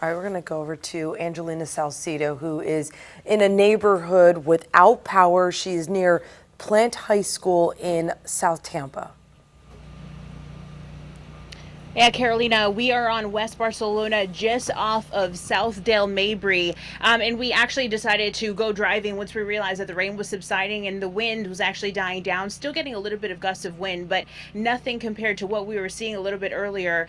All right, we're going to go over to Angelina Salcido, who is in a neighborhood without power. She's near Plant High School in South Tampa. Yeah, Carolina, we are on West Barcelona, just off of Southdale Mabry, and we actually decided to go driving once we realized that the rain was subsiding and the wind was actually dying down. Still getting a little bit of gusts of wind, but nothing compared to what we were seeing a little bit earlier.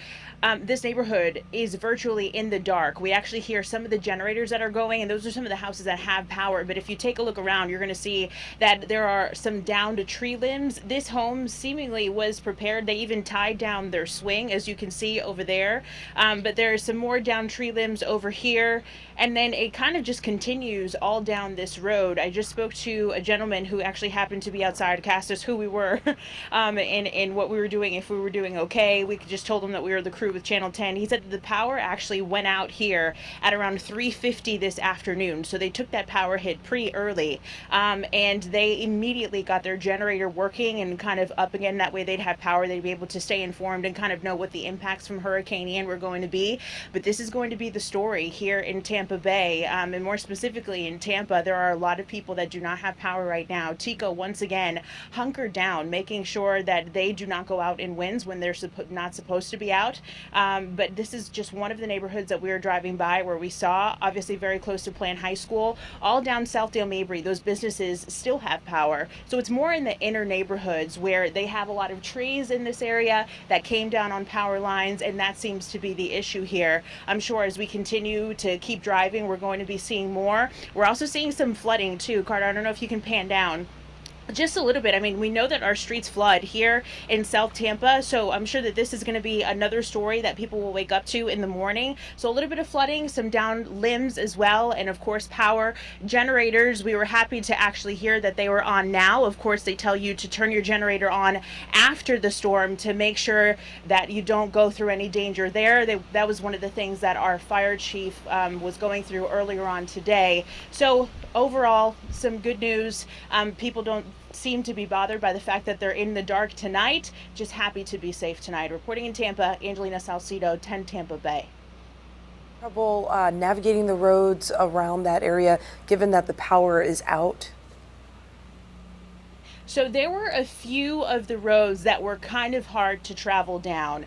This neighborhood is virtually in the dark. We actually hear some of the generators that are going, and those are some of the houses that have power. But if you take a look around, you're going to see that there are some downed tree limbs. This home seemingly was prepared. They even tied down their swing, as you can see over there. But there are some more down tree limbs over here, and then it kind of just continues all down this road. I just spoke to a gentleman who actually happened to be outside, asked us who we were and what we were doing, if we were doing okay. We just told him that we were the crew with Channel 10. He said that the power actually went out here at around 3:50 this afternoon, so they took that power hit pretty early, and they immediately got their generator working and kind of up again. That way they'd have power, they'd be able to stay informed and kind of know what the impacts from Hurricane Ian were going to be. But this is going to be the story here in Tampa Bay, and more specifically in Tampa. There are a lot of people that do not have power right now. TECO once again hunkered down, making sure that they do not go out in winds when they're not supposed to be out. But this is just one of the neighborhoods that we were driving by where we saw, obviously very close to Plant High School, all down Southdale Mabry, those businesses still have power. So it's more in the inner neighborhoods where they have a lot of trees in this area that came down on power lines, and that seems to be the issue here. I'm sure as we continue to keep driving, we're going to be seeing more. We're also seeing some flooding too. Carter, I don't know if you can pan down just a little bit. I mean, we know that our streets flood here in South Tampa, so I'm sure that this is going to be another story that people will wake up to in the morning. So a little bit of flooding, some down limbs as well, and of course power generators. We were happy to actually hear that they were on now. Of course, they tell you to turn your generator on after the storm to make sure that you don't go through any danger there. That was one of the things that our fire chief was going through earlier on today. So overall, some good news. People don't seem to be bothered by the fact that they're in the dark tonight. Just happy to be safe tonight. Reporting in Tampa, Angelina Salcido, 10 Tampa Bay. Trouble navigating the roads around that area, given that the power is out? So there were a few of the roads that were kind of hard to travel down.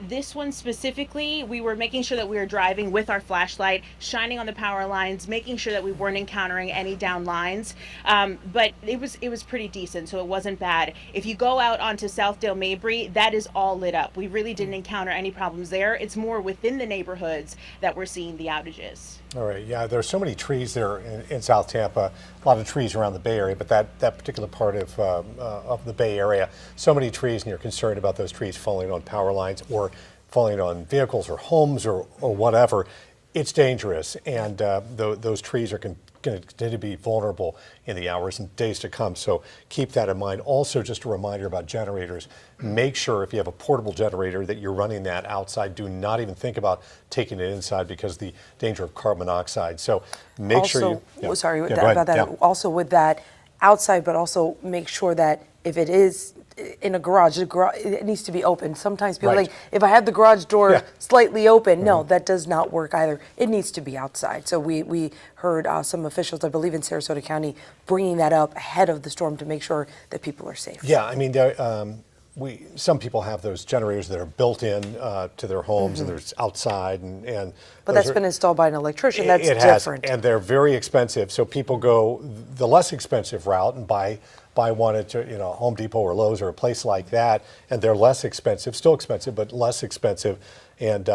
This one specifically, we were making sure that we were driving with our flashlight, shining on the power lines, making sure that we weren't encountering any down lines. But it was pretty decent, so it wasn't bad. If you go out onto Southdale Mabry, that is all lit up. We really didn't encounter any problems there. It's more within the neighborhoods that we're seeing the outages. All right, yeah, there's so many trees there in South Tampa, a lot of trees around the Bay Area, but that particular part of the Bay Area, so many trees, and you're concerned about those trees falling on power lines or falling on vehicles or homes or whatever. It's dangerous, and those trees are going to continue to be vulnerable in the hours and days to come. So keep that in mind. Also, just a reminder about generators. Make sure if you have a portable generator that you're running that outside. Do not even think about taking it inside because of the danger of carbon monoxide. So make also, sure you... sorry yeah, about that. Yeah. Also with that outside, but also make sure that if it is in a garage, it needs to be open. Sometimes people Right. think, if I have the garage door slightly open, Mm-hmm. no, that does not work either. It needs to be outside. So we heard some officials, I believe in Sarasota County, bringing that up ahead of the storm to make sure that people are safe. Yeah, I mean, some people have those generators that are built in to their homes, and they're outside, and But that's been installed by an electrician. That's different. And they're very expensive. So people go the less expensive route and buy one at Home Depot or Lowe's or a place like that, and they're less expensive, still expensive, but less expensive. And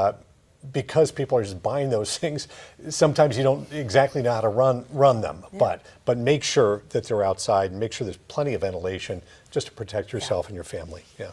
because people are just buying those things, sometimes you don't exactly know how to run them. Yeah. But make sure that they're outside, and make sure there's plenty of ventilation just to protect yourself and your family. Yeah.